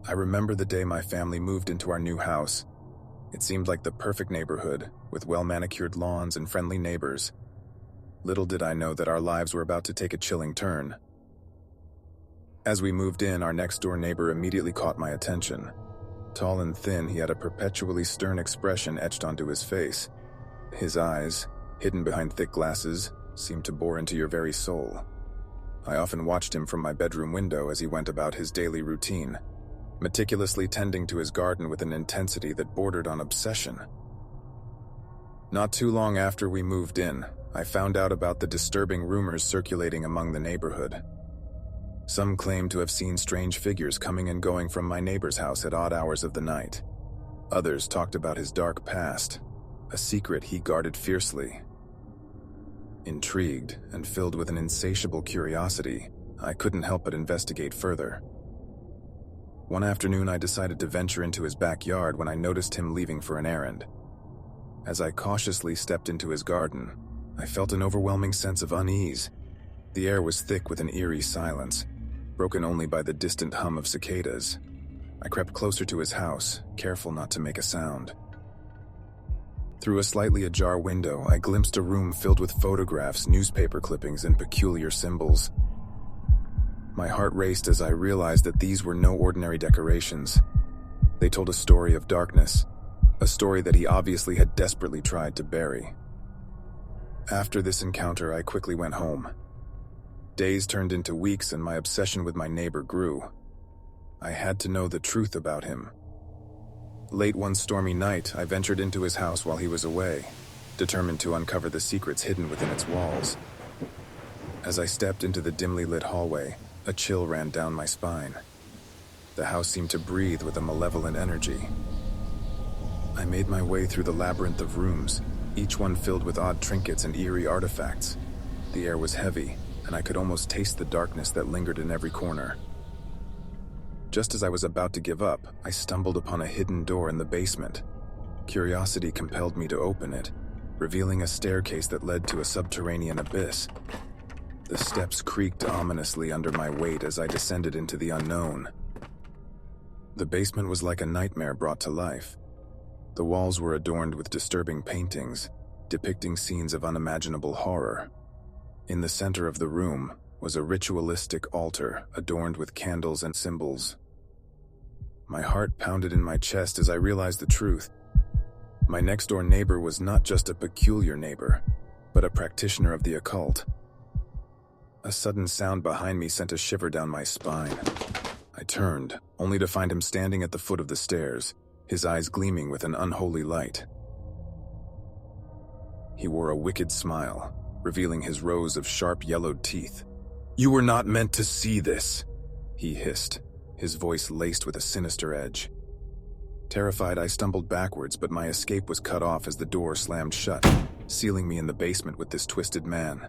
I remember the day my family moved into our new house. It seemed like the perfect neighborhood, with well-manicured lawns and friendly neighbors. Little did I know that our lives were about to take a chilling turn. As we moved in, our next-door neighbor immediately caught my attention. Tall and thin, he had a perpetually stern expression etched onto his face. His eyes, hidden behind thick glasses, seemed to bore into your very soul. I often watched him from my bedroom window as he went about his daily routine, meticulously tending to his garden with an intensity that bordered on obsession. Not too long after we moved in, I found out about the disturbing rumors circulating among the neighborhood. Some claimed to have seen strange figures coming and going from my neighbor's house at odd hours of the night. Others talked about his dark past, a secret he guarded fiercely. Intrigued and filled with an insatiable curiosity, I couldn't help but investigate further. One afternoon, I decided to venture into his backyard when I noticed him leaving for an errand. As I cautiously stepped into his garden, I felt an overwhelming sense of unease. The air was thick with an eerie silence, broken only by the distant hum of cicadas. I crept closer to his house, careful not to make a sound. Through a slightly ajar window, I glimpsed a room filled with photographs, newspaper clippings, and peculiar symbols. My heart raced as I realized that these were no ordinary decorations. They told a story of darkness, a story that he obviously had desperately tried to bury. After this encounter, I quickly went home. Days turned into weeks and my obsession with my neighbor grew. I had to know the truth about him. Late one stormy night, I ventured into his house while he was away, determined to uncover the secrets hidden within its walls. As I stepped into the dimly lit hallway, a chill ran down my spine. The house seemed to breathe with a malevolent energy. I made my way through the labyrinth of rooms, each one filled with odd trinkets and eerie artifacts. The air was heavy, and I could almost taste the darkness that lingered in every corner. Just as I was about to give up, I stumbled upon a hidden door in the basement. Curiosity compelled me to open it, revealing a staircase that led to a subterranean abyss. The steps creaked ominously under my weight as I descended into the unknown. The basement was like a nightmare brought to life. The walls were adorned with disturbing paintings, depicting scenes of unimaginable horror. In the center of the room was a ritualistic altar adorned with candles and symbols. My heart pounded in my chest as I realized the truth. My next-door neighbor was not just a peculiar neighbor, but a practitioner of the occult. A sudden sound behind me sent a shiver down my spine. I turned, only to find him standing at the foot of the stairs, his eyes gleaming with an unholy light. He wore a wicked smile, revealing his rows of sharp yellowed teeth. "You were not meant to see this," he hissed, his voice laced with a sinister edge. Terrified, I stumbled backwards, but my escape was cut off as the door slammed shut, sealing me in the basement with this twisted man.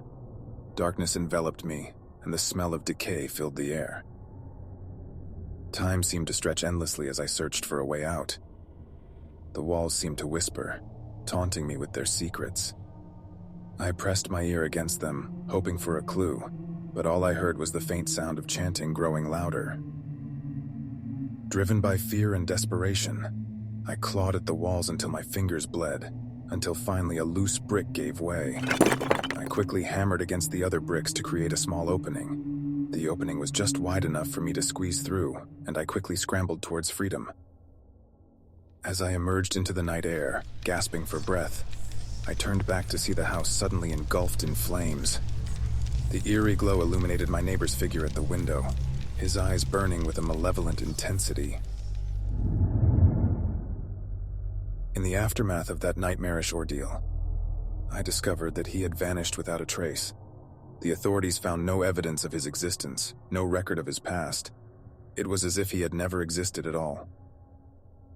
Darkness enveloped me, and the smell of decay filled the air. Time seemed to stretch endlessly as I searched for a way out. The walls seemed to whisper, taunting me with their secrets. I pressed my ear against them, hoping for a clue, but all I heard was the faint sound of chanting growing louder. Driven by fear and desperation, I clawed at the walls until my fingers bled, until finally a loose brick gave way. I quickly hammered against the other bricks to create a small opening. The opening was just wide enough for me to squeeze through, and I quickly scrambled towards freedom. As I emerged into the night air, gasping for breath, I turned back to see the house suddenly engulfed in flames. The eerie glow illuminated my neighbor's figure at the window, his eyes burning with a malevolent intensity. In the aftermath of that nightmarish ordeal, I discovered that he had vanished without a trace. The authorities found no evidence of his existence, no record of his past. It was as if he had never existed at all.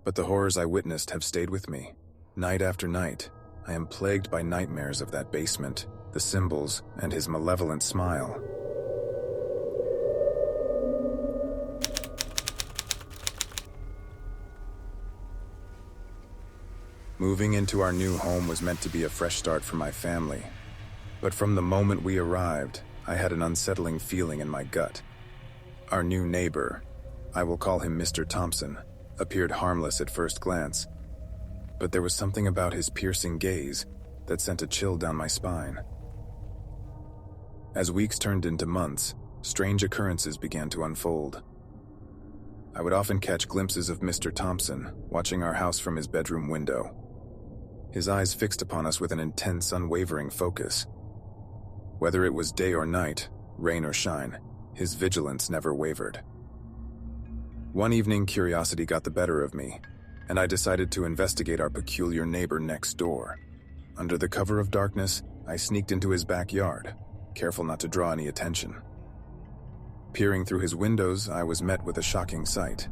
But the horrors I witnessed have stayed with me. Night after night, I am plagued by nightmares of that basement, the symbols, and his malevolent smile. Moving into our new home was meant to be a fresh start for my family. But from the moment we arrived, I had an unsettling feeling in my gut. Our new neighbor, I will call him Mr. Thompson, appeared harmless at first glance, but there was something about his piercing gaze that sent a chill down my spine. As weeks turned into months, strange occurrences began to unfold. I would often catch glimpses of Mr. Thompson watching our house from his bedroom window, his eyes fixed upon us with an intense, unwavering focus. Whether it was day or night, rain or shine, his vigilance never wavered. One evening, curiosity got the better of me, and I decided to investigate our peculiar neighbor next door. Under the cover of darkness, I sneaked into his backyard, careful not to draw any attention. Peering through his windows, I was met with a shocking sight.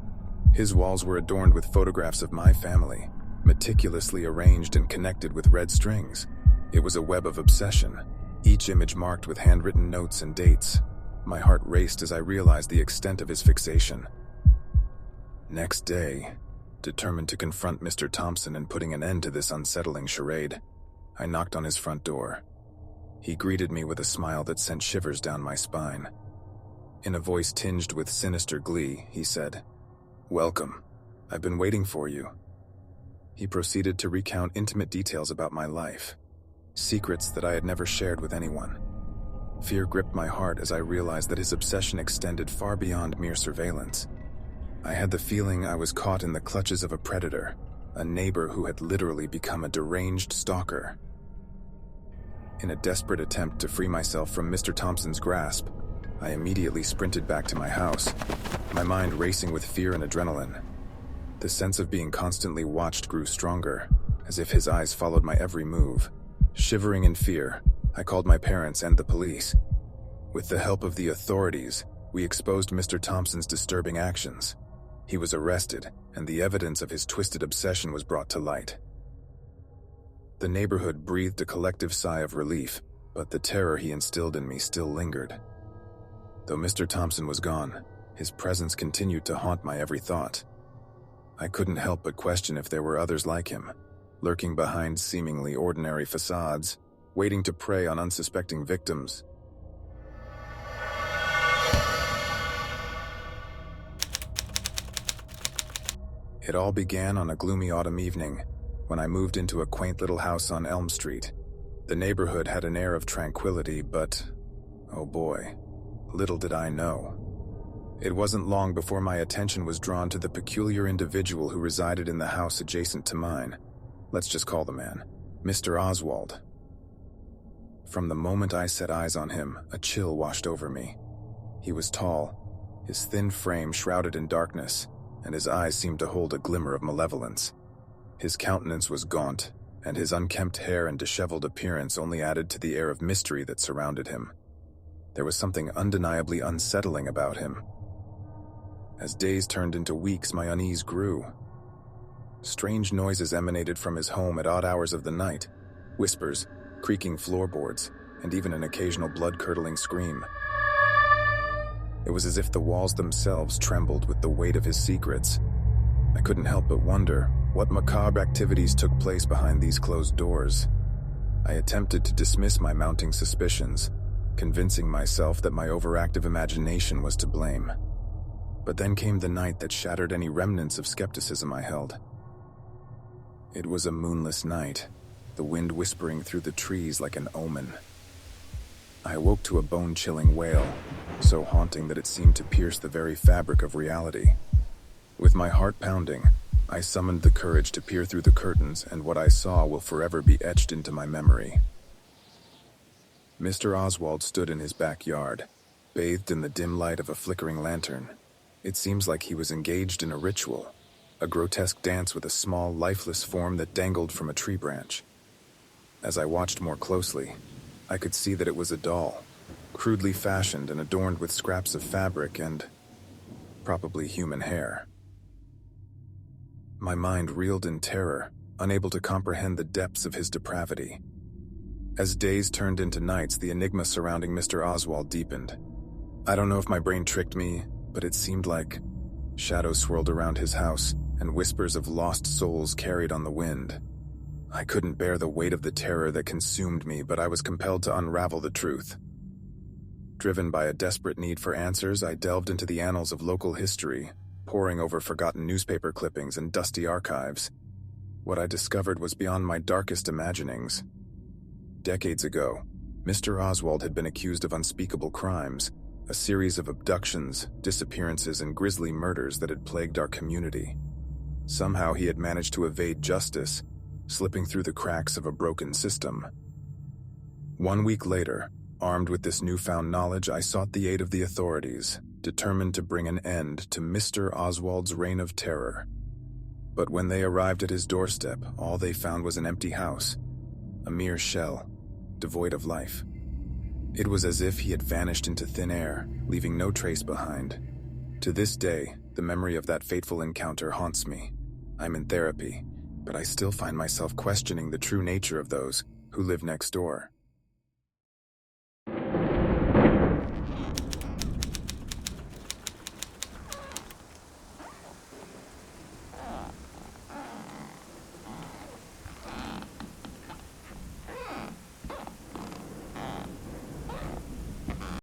His walls were adorned with photographs of my family, meticulously arranged and connected with red strings. It was a web of obsession, each image marked with handwritten notes and dates. My heart raced as I realized the extent of his fixation. Next day, determined to confront Mr. Thompson and putting an end to this unsettling charade, I knocked on his front door. He greeted me with a smile that sent shivers down my spine. In a voice tinged with sinister glee, he said, "Welcome. I've been waiting for you." He proceeded to recount intimate details about my life, secrets that I had never shared with anyone. Fear gripped my heart as I realized that his obsession extended far beyond mere surveillance. I had the feeling I was caught in the clutches of a predator, a neighbor who had literally become a deranged stalker. In a desperate attempt to free myself from Mr. Thompson's grasp, I immediately sprinted back to my house, my mind racing with fear and adrenaline. The sense of being constantly watched grew stronger, as if his eyes followed my every move. Shivering in fear, I called my parents and the police. With the help of the authorities, we exposed Mr. Thompson's disturbing actions. He was arrested, and the evidence of his twisted obsession was brought to light. The neighborhood breathed a collective sigh of relief, but the terror he instilled in me still lingered. Though Mr. Thompson was gone, his presence continued to haunt my every thought. I couldn't help but question if there were others like him, lurking behind seemingly ordinary facades, waiting to prey on unsuspecting victims. It all began on a gloomy autumn evening, when I moved into a quaint little house on Elm Street. The neighborhood had an air of tranquility, but, oh boy, little did I know. It wasn't long before my attention was drawn to the peculiar individual who resided in the house adjacent to mine. Let's just call the man Mr. Oswald. From the moment I set eyes on him, a chill washed over me. He was tall, his thin frame shrouded in darkness, and his eyes seemed to hold a glimmer of malevolence. His countenance was gaunt, and his unkempt hair and disheveled appearance only added to the air of mystery that surrounded him. There was something undeniably unsettling about him. As days turned into weeks, my unease grew. Strange noises emanated from his home at odd hours of the night, whispers, creaking floorboards, and even an occasional blood-curdling scream. It was as if the walls themselves trembled with the weight of his secrets. I couldn't help but wonder what macabre activities took place behind these closed doors. I attempted to dismiss my mounting suspicions, convincing myself that my overactive imagination was to blame. But then came the night that shattered any remnants of skepticism I held. It was a moonless night, the wind whispering through the trees like an omen. I awoke to a bone-chilling wail, so haunting that it seemed to pierce the very fabric of reality. With my heart pounding, I summoned the courage to peer through the curtains, and what I saw will forever be etched into my memory. Mr. Oswald stood in his backyard, bathed in the dim light of a flickering lantern. It seems like he was engaged in a ritual, a grotesque dance with a small, lifeless form that dangled from a tree branch. As I watched more closely, I could see that it was a doll, crudely fashioned and adorned with scraps of fabric and probably human hair. My mind reeled in terror, unable to comprehend the depths of his depravity. As days turned into nights, the enigma surrounding Mr. Oswald deepened. I don't know if my brain tricked me, but it seemed like shadows swirled around his house and whispers of lost souls carried on the wind. I couldn't bear the weight of the terror that consumed me, but I was compelled to unravel the truth. Driven by a desperate need for answers, I delved into the annals of local history, poring over forgotten newspaper clippings and dusty archives. What I discovered was beyond my darkest imaginings. Decades ago, Mr. Oswald had been accused of unspeakable crimes, a series of abductions, disappearances, and grisly murders that had plagued our community. Somehow he had managed to evade justice, slipping through the cracks of a broken system. 1 week later, armed with this newfound knowledge, I sought the aid of the authorities, determined to bring an end to Mr. Oswald's reign of terror. But when they arrived at his doorstep, all they found was an empty house, a mere shell, devoid of life. It was as if he had vanished into thin air, leaving no trace behind. To this day, the memory of that fateful encounter haunts me. I'm in therapy, but I still find myself questioning the true nature of those who live next door.